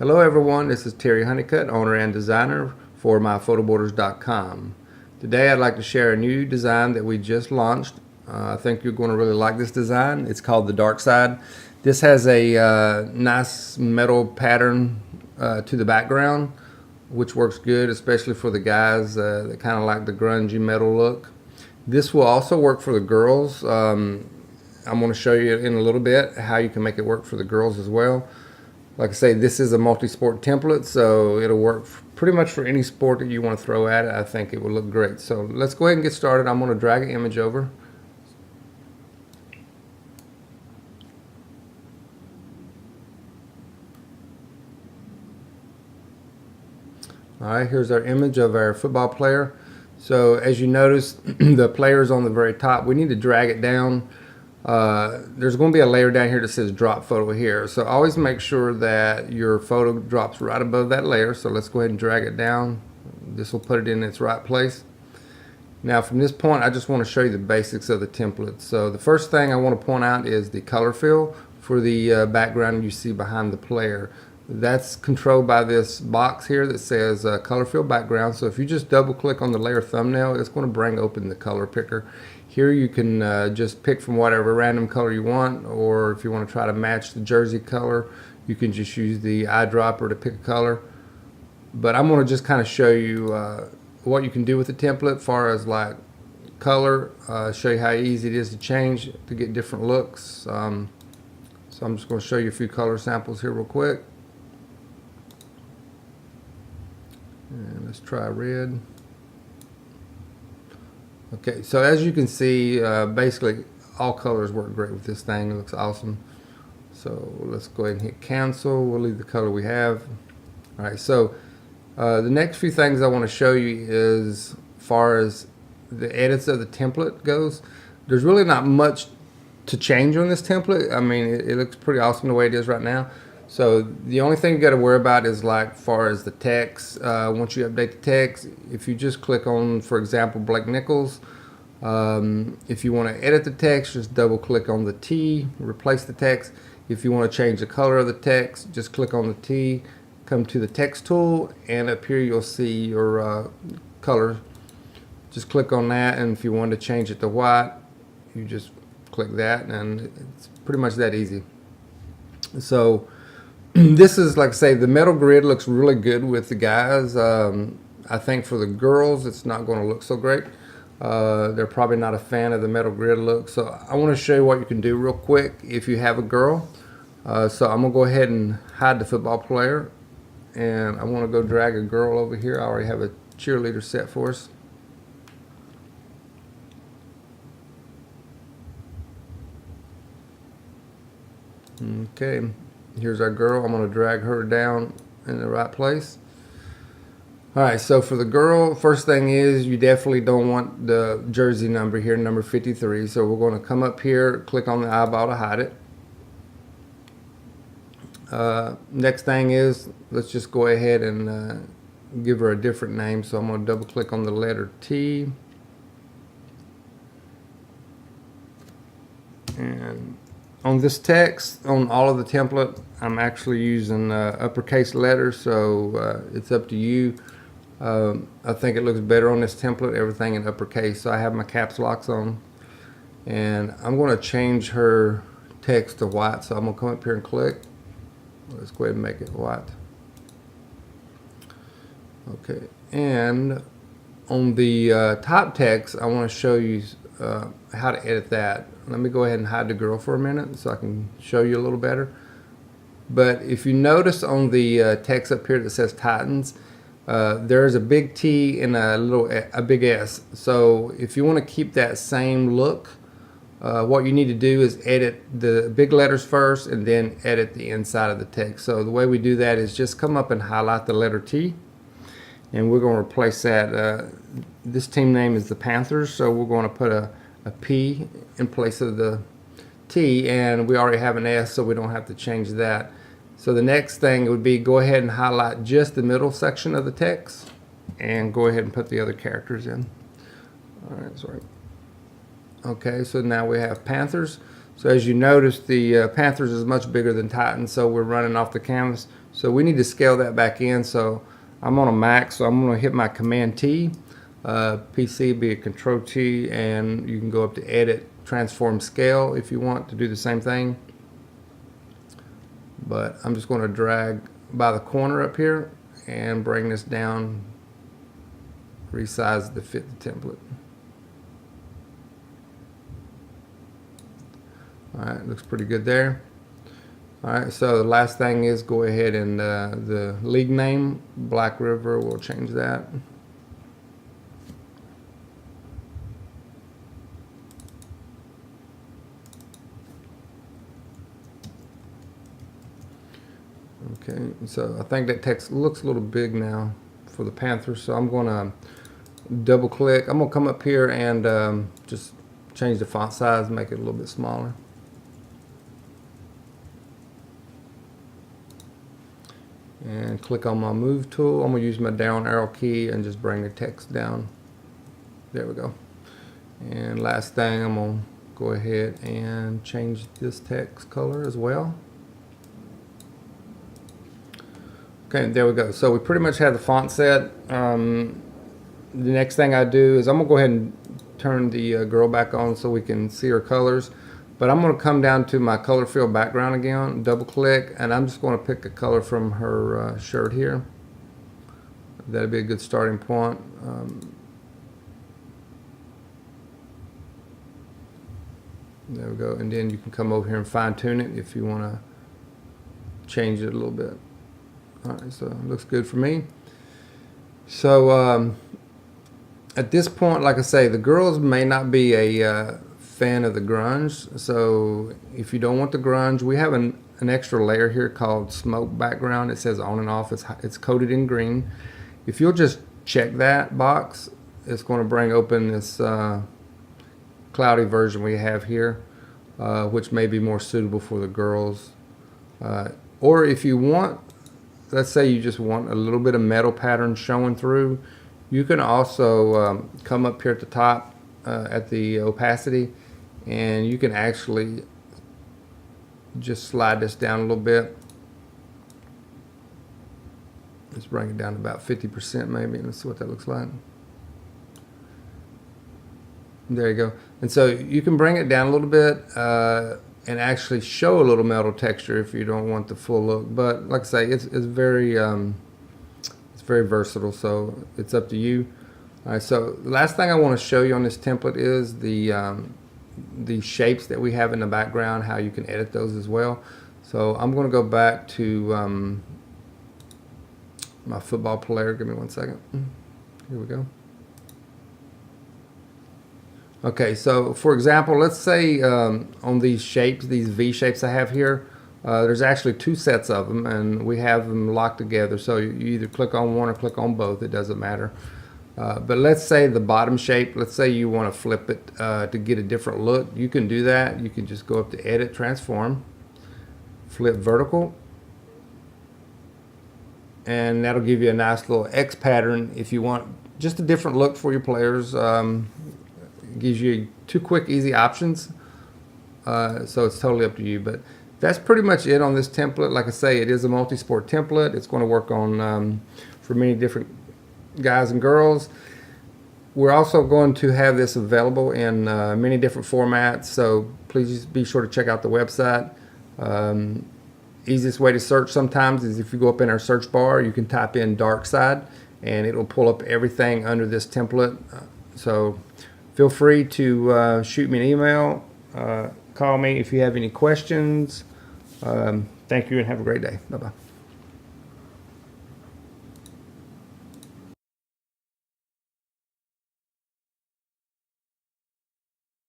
Hello everyone, this is Terry Honeycutt, owner and designer for myphotoborders.com. Today I'd like to share a new design that we just launched. I think you're going to really like this design. It's called the Dark Side. This has a nice metal pattern to the background, which works good, especially for the guys that kind of like the grungy metal look. This will also work for the girls. I'm going to show you in a little bit how you can make it work for the girls as well. Like I say, this is a multi-sport template, so it'll work pretty much for any sport that you want to throw at it. I think it will look great. So let's go ahead and get started. I'm going to drag an image over. All right, here's our image of our football player. So as you notice, the player is on the very top. We need to drag it down. There's going to be a layer down here that says drop photo here. So always make sure that your photo drops right above that layer. So let's go ahead and drag it down. This will put it in its right place. Now from this point, I just want to show you the basics of the template. So the first thing I want to point out is the color fill for the background you see behind the player. That's controlled by this box here that says color fill background. So if you just double click on the layer thumbnail, it's going to bring open the color picker. Here you can just pick from whatever random color you want, or if you want to try to match the jersey color, you can just use the eyedropper to pick a color. But I'm going to just kind of show you what you can do with the template as far as like color, show you how easy it is to change to get different looks. So I'm just going to show you a few color samples here real quick. And let's try red. Okay, so as you can see, basically all colors work great with this thing. It looks awesome. So let's go ahead and hit cancel. We'll leave the color we have. All right, so the next few things I want to show you is as far as the edits of the template goes. There's really not much to change on this template. I mean, it looks pretty awesome the way it is right now. So the only thing you got to worry about is like far as the text. Once you update the text, if you just click on, for example, Blake Nichols, if you want to edit the text, just double click on the T, replace the text. If you want to change the color of the text, just click on the T, come to the text tool, and up here you'll see your color. Just click on that, and if you want to change it to white, you just click that, and it's pretty much that easy. So this is, like I say, the metal grid looks really good with the guys. I think for the girls, it's not going to look so great. They're probably not a fan of the metal grid look. So I want to show you what you can do real quick if you have a girl. So I'm going to go ahead and hide the football player. And I want to go drag a girl over here. I already have a cheerleader set for us. Okay. Here's our girl. I'm going to drag her down in the right place. Alright, so for the girl, first thing is you definitely don't want the jersey number here, number 53. So we're going to come up here, click on the eyeball to hide it. Next thing is, let's just go ahead and give her a different name. So I'm going to double click on the letter T. And on this text, on all of the template, I'm actually using uppercase letters, so it's up to you. I think it looks better on this template, everything in uppercase. So I have my caps locks on, and I'm going to change her text to white. So I'm going to come up here and click. Let's go ahead and make it white. Okay, and on the top text, I want to show you how to edit that. Let me go ahead and hide the girl for a minute so I can show you a little better. But if you notice on the text up here that says Titans, there's a big T and a big S. So if you want to keep that same look, what you need to do is edit the big letters first and then edit the inside of the text. So the way we do that is just come up and highlight the letter T, and we're going to replace that. This team name is the Panthers, so we're going to put a P in place of the T, and we already have an S, so we don't have to change that. So the next thing would be go ahead and highlight just the middle section of the text and go ahead and put the other characters in. All right, sorry. Okay, so now we have Panthers. So as you notice, the Panthers is much bigger than Titans, so we're running off the canvas. So we need to scale that back in. So I'm on a Mac, so I'm going to hit my Command T. PC be a Control T, and you can go up to Edit, Transform Scale if you want to do the same thing. But I'm just going to drag by the corner up here and bring this down, resize to fit the template. Alright, looks pretty good there. Alright, so the last thing is go ahead and the league name, Black River, we'll change that. Okay, so I think that text looks a little big now for the Panthers, so I'm going to double click. I'm going to come up here and just change the font size, make it a little bit smaller. And click on my move tool. I'm going to use my down arrow key and just bring the text down. There we go. And last thing, I'm going to go ahead and change this text color as well. Okay, there we go. So we pretty much have the font set. The next thing I do is I'm going to go ahead and turn the girl back on so we can see her colors. But I'm going to come down to my color field background again, double click, and I'm just going to pick a color from her shirt here. That'll be a good starting point. There we go. And then you can come over here and fine tune it if you want to change it a little bit. Alright, so it looks good for me. So at this point, like I say, the girls may not be a fan of the grunge, so if you don't want the grunge, we have an extra layer here called smoke background. It says on and off. It's coated in green. If you'll just check that box, it's going to bring open this cloudy version we have here, which may be more suitable for the girls. Or if you want, let's say you just want a little bit of metal pattern showing through, you can also come up here at the top at the opacity, and you can actually just slide this down a little bit. Let's bring it down to about 50% maybe. Let's see what that looks like. There you go. And so you can bring it down a little bit and actually show a little metal texture if you don't want the full look. But like I say, it's very versatile, so it's up to you. All right, so the last thing I want to show you on this template is the shapes that we have in the background, how you can edit those as well. So I'm going to go back to my football player. Give me one second. Here we go. Okay, so for example, let's say on these shapes, these V shapes I have here, there's actually two sets of them, and we have them locked together. So you either click on one or click on both. It doesn't matter. But let's say the bottom shape, let's say you want to flip it to get a different look. You can do that. You can just go up to Edit, Transform, flip vertical, and that'll give you a nice little X pattern if you want just a different look for your players. It gives you two quick, easy options. So it's totally up to you. But that's pretty much it on this template. Like I say, it is a multi-sport template. It's going to work on for many different guys and girls. We're also going to have this available in many different formats, so please be sure to check out the website. Easiest way to search sometimes is if you go up in our search bar, you can type in dark side and it'll pull up everything under this template. So feel free to shoot me an email, call me if you have any questions. Thank you and have a great day. Bye-bye.